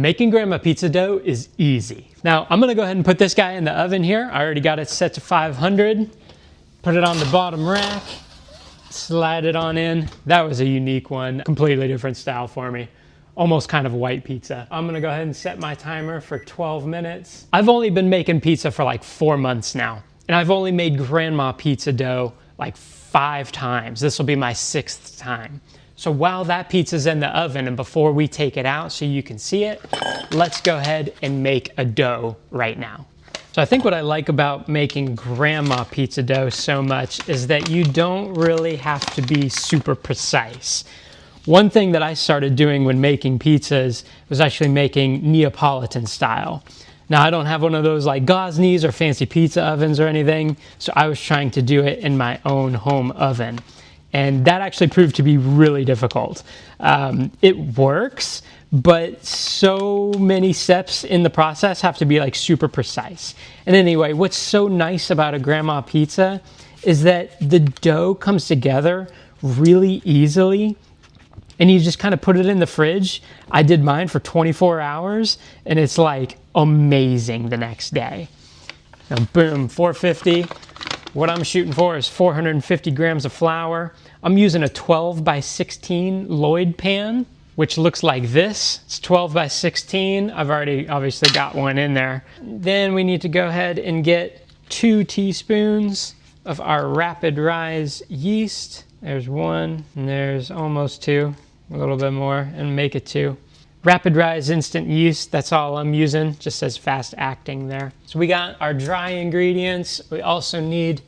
Making grandma pizza dough is easy. Now I'm gonna go ahead and put this guy in the oven here. I already got it set to 500. Put it on the bottom rack, slide it on in. That was a unique one, completely different style for me. Almost kind of white pizza. I'm gonna go ahead and set my timer for 12 minutes. I've only been making pizza for like 4 months now, and I've only made grandma pizza dough like 5 times. This will be my 6th time. So while that pizza's in the oven and before we take it out so you can see it, let's go ahead and make a dough right now. So I think what I like about making grandma pizza dough so much is that you don't really have to be super precise. One thing that I started doing when making pizzas was actually making Neapolitan style. Now I don't have one of those like Gosney's or fancy pizza ovens or anything, so I was trying to do it in my own home oven. And that actually proved to be really difficult. It works, but so many steps in the process have to be like super precise. And anyway, what's so nice about a grandma pizza is that the dough comes together really easily and you just kind of put it in the fridge. I did mine for 24 hours and it's like amazing the next day. Now, boom, 450. What I'm shooting for is 450 grams of flour. I'm using a 12 by 16 Lloyd pan, which looks like this. It's 12 by 16. I've already obviously got one in there. Then we need to go ahead and get 2 teaspoons of our rapid rise yeast. There's 1, and there's almost 2, a little bit more, and make it 2. Rapid rise instant yeast, that's all I'm using, just says fast acting there. So we got our dry ingredients. We also need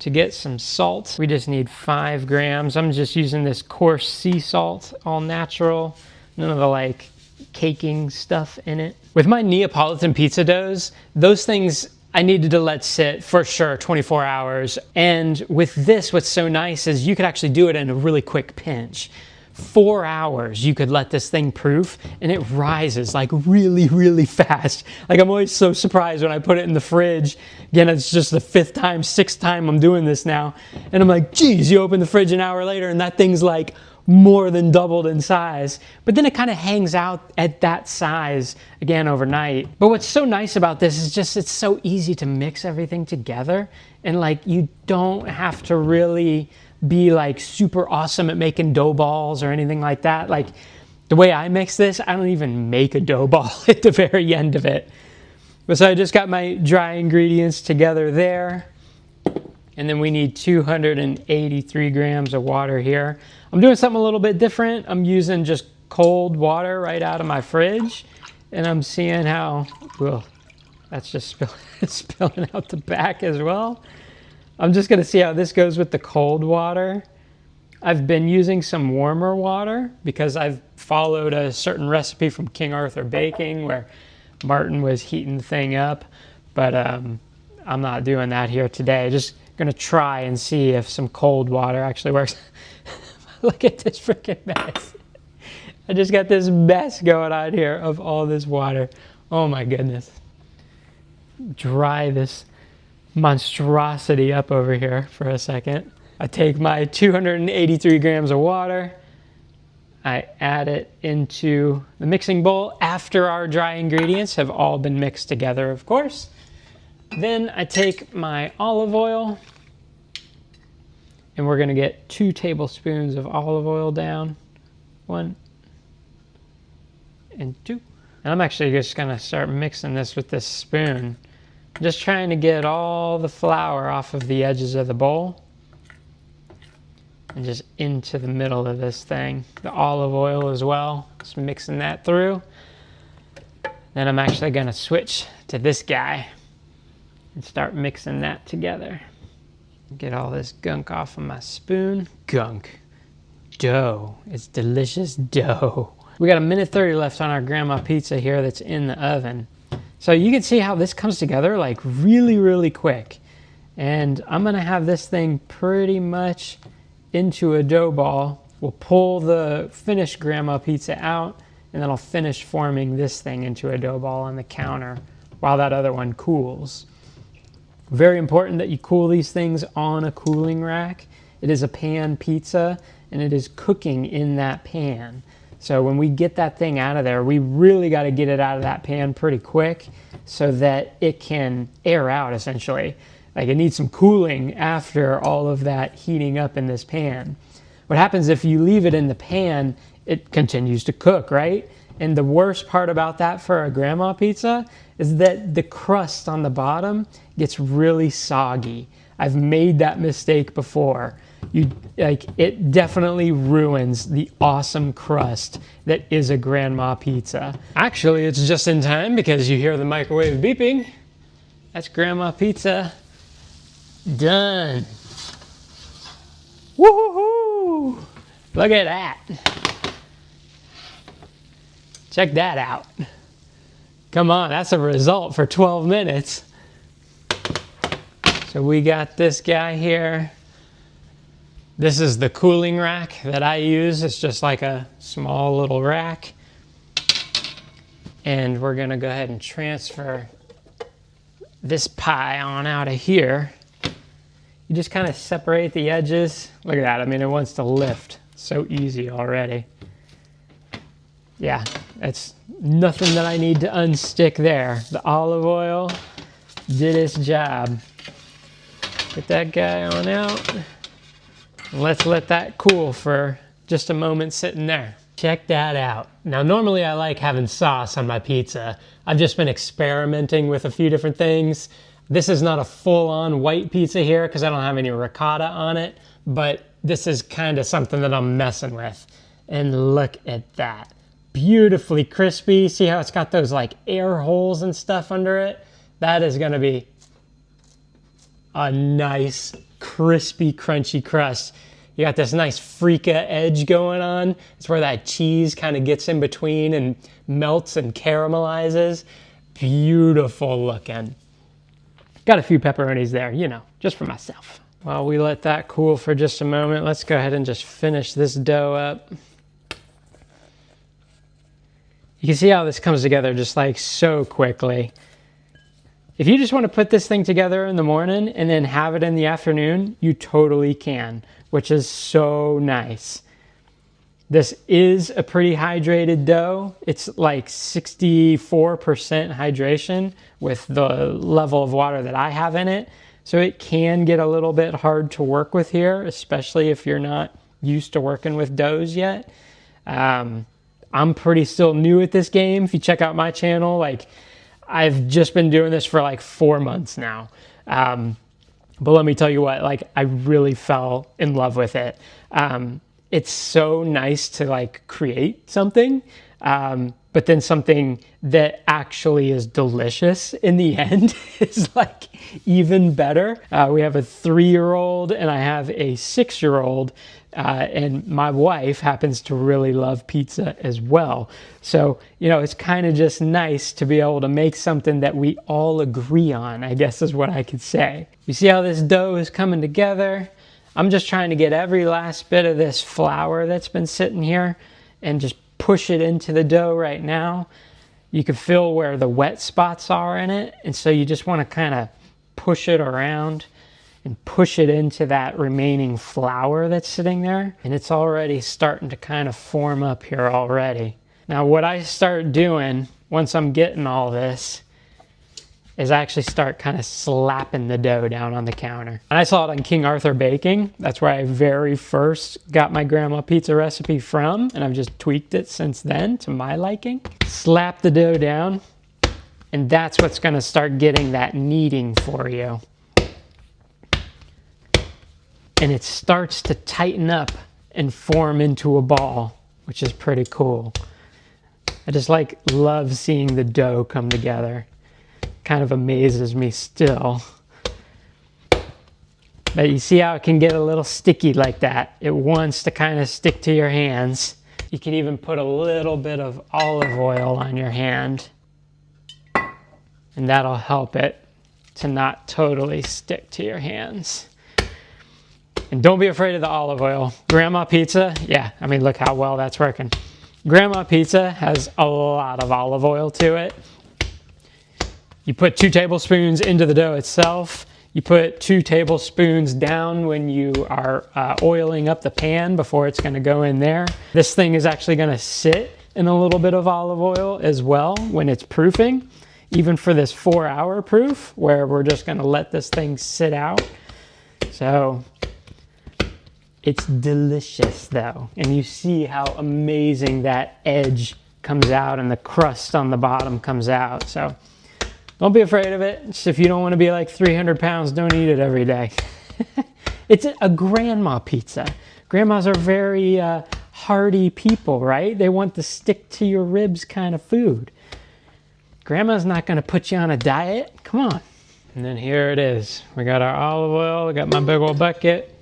to get some salt. We just need 5 grams. I'm just using this coarse sea salt, all natural, none of the like caking stuff in it. With my Neapolitan pizza doughs, those things I needed to let sit for sure 24 hours. And with this, what's so nice is you could actually do it in a really quick pinch. 4 hours you could let this thing proof and it rises like really, really fast. Like I'm always so surprised when I put it in the fridge. Again, it's just the 5th time, 6th time I'm doing this now. And I'm like, geez, you open the fridge an hour later and that thing's like more than doubled in size. But then it kind of hangs out at that size again overnight. But what's so nice about this is just it's so easy to mix everything together. And like you don't have to really be like super awesome at making dough balls or anything like that. Like the way I mix this, I don't even make a dough ball at the very end of it. But so I just got my dry ingredients together there. And then we need 283 grams of water here. I'm doing something a little bit different. I'm using just cold water right out of my fridge. And I'm seeing how, well, that's just spilling out the back as well. I'm just gonna see how this goes with the cold water. I've been using some warmer water because I've followed a certain recipe from King Arthur Baking where Martin was heating the thing up, but I'm not doing that here today. Just gonna try and see if some cold water actually works. Look at this freaking mess. I just got this mess going on here of all this water. Oh my goodness. Dry this monstrosity up over here for a second. I take my 283 grams of water, I add it into the mixing bowl after our dry ingredients have all been mixed together, of course. Then I take my olive oil, and we're gonna get 2 tablespoons of olive oil down. 1 and 2. And I'm actually just gonna start mixing this with this spoon. Just trying to get all the flour off of the edges of the bowl and just into the middle of this thing. The olive oil as well, just mixing that through. Then I'm actually gonna switch to this guy and start mixing that together. Get all this gunk off of my spoon. Gunk. Dough. It's delicious dough. We got 1:30 left on our grandma pizza here that's in the oven. So you can see how this comes together like really, really quick. And I'm gonna have this thing pretty much into a dough ball. We'll pull the finished grandma pizza out and then I'll finish forming this thing into a dough ball on the counter while that other one cools. Very important that you cool these things on a cooling rack. It is a pan pizza and it is cooking in that pan. So when we get that thing out of there, we really got to get it out of that pan pretty quick so that it can air out essentially. Like it needs some cooling after all of that heating up in this pan. What happens if you leave it in the pan, it continues to cook, right? And the worst part about that for a grandma pizza is that the crust on the bottom gets really soggy. I've made that mistake before. It definitely ruins the awesome crust that is a grandma pizza. Actually, it's just in time because you hear the microwave beeping. That's grandma pizza done. Woohoo! Look at that. Check that out. Come on, that's a result for 12 minutes. So we got this guy here. This is the cooling rack that I use. It's just like a small little rack. And we're gonna go ahead and transfer this pie on out of here. You just kind of separate the edges. Look at that, I mean, it wants to lift. So easy already. Yeah, it's nothing that I need to unstick there. The olive oil did its job. Get that guy on out. Let's let that cool for just a moment sitting there. Check that out. Now, normally I like having sauce on my pizza. I've just been experimenting with a few different things. This is not a full-on white pizza here because I don't have any ricotta on it, but this is kind of something that I'm messing with. And look at that. Beautifully crispy. See how it's got those like air holes and stuff under it? That is gonna be a nice, crispy, crunchy crust. You got this nice freaka edge going on. It's where that cheese kind of gets in between and melts and caramelizes. Beautiful looking. Got a few pepperonis there, you know, just for myself. While we let that cool for just a moment, let's go ahead and just finish this dough up. You can see how this comes together just like so quickly. If you just want to put this thing together in the morning and then have it in the afternoon, you totally can, which is so nice. This is a pretty hydrated dough. It's like 64% hydration with the level of water that I have in it. So it can get a little bit hard to work with here, especially if you're not used to working with doughs yet. I'm pretty still new at this game. If you check out my channel, like I've just been doing this for like 4 months now. But let me tell you what, like I really fell in love with it. It's so nice to like create something, but then something that actually is delicious in the end is like even better. We have a 3-year-old and I have a 6-year-old. And my wife happens to really love pizza as well. So, you know, it's kind of just nice to be able to make something that we all agree on, I guess is what I could say. You see how this dough is coming together? I'm just trying to get every last bit of this flour that's been sitting here and just push it into the dough right now. You can feel where the wet spots are in it. And so you just want to kind of push it around and push it into that remaining flour that's sitting there. And it's already starting to kind of form up here already. Now what I start doing once I'm getting all this is I actually start kind of slapping the dough down on the counter. And I saw it on King Arthur Baking. That's where I very first got my grandma pizza recipe from. And I've just tweaked it since then to my liking. Slap the dough down. And that's what's gonna start getting that kneading for you. And it starts to tighten up and form into a ball, which is pretty cool. I just love seeing the dough come together. Kind of amazes me still. But you see how it can get a little sticky like that. It wants to kind of stick to your hands. You can even put a little bit of olive oil on your hand. And that'll help it to not totally stick to your hands. And don't be afraid of the olive oil. Grandma pizza, yeah, I mean, look how well that's working. Grandma pizza has a lot of olive oil to it. You put 2 tablespoons into the dough itself. You put 2 tablespoons down when you are oiling up the pan before it's going to go in there. This thing is actually going to sit in a little bit of olive oil as well when it's proofing, even for this 4-hour proof where we're just going to let this thing sit out. So it's delicious though, and you see how amazing that edge comes out and the crust on the bottom comes out. So don't be afraid of it. Just if you don't want to be like 300 pounds, don't eat it every day. It's a grandma pizza. Grandmas are very hearty people, right? They want the stick to your ribs kind of food. Grandma's not going to put you on a diet. Come on. And then here it is. We got our olive oil. We got my big old bucket.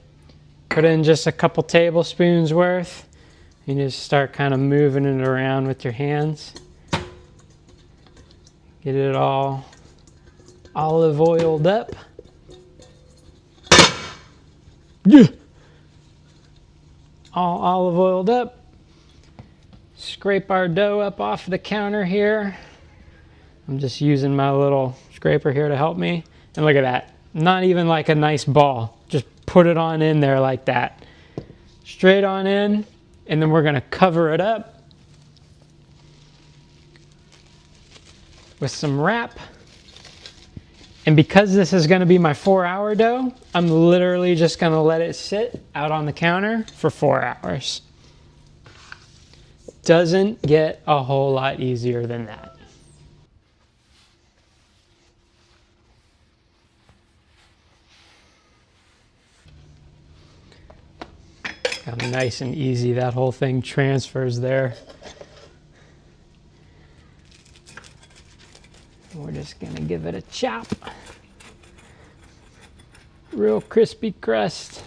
Put in just a couple tablespoons worth. You just start kind of moving it around with your hands. Get it all olive oiled up. Yeah. All olive oiled up. Scrape our dough up off the counter here. I'm just using my little scraper here to help me. And look at that. Not even like a nice ball. Just put it on in there like that. Straight on in. And then we're going to cover it up with some wrap. And because this is going to be my 4-hour dough, I'm literally just going to let it sit out on the counter for 4 hours. Doesn't get a whole lot easier than that. How nice and easy that whole thing transfers there. We're just gonna give it a chop. Real crispy crust.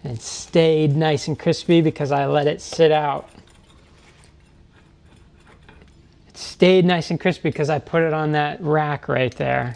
And it stayed nice and crispy because I let it sit out. It stayed nice and crispy because I put it on that rack right there.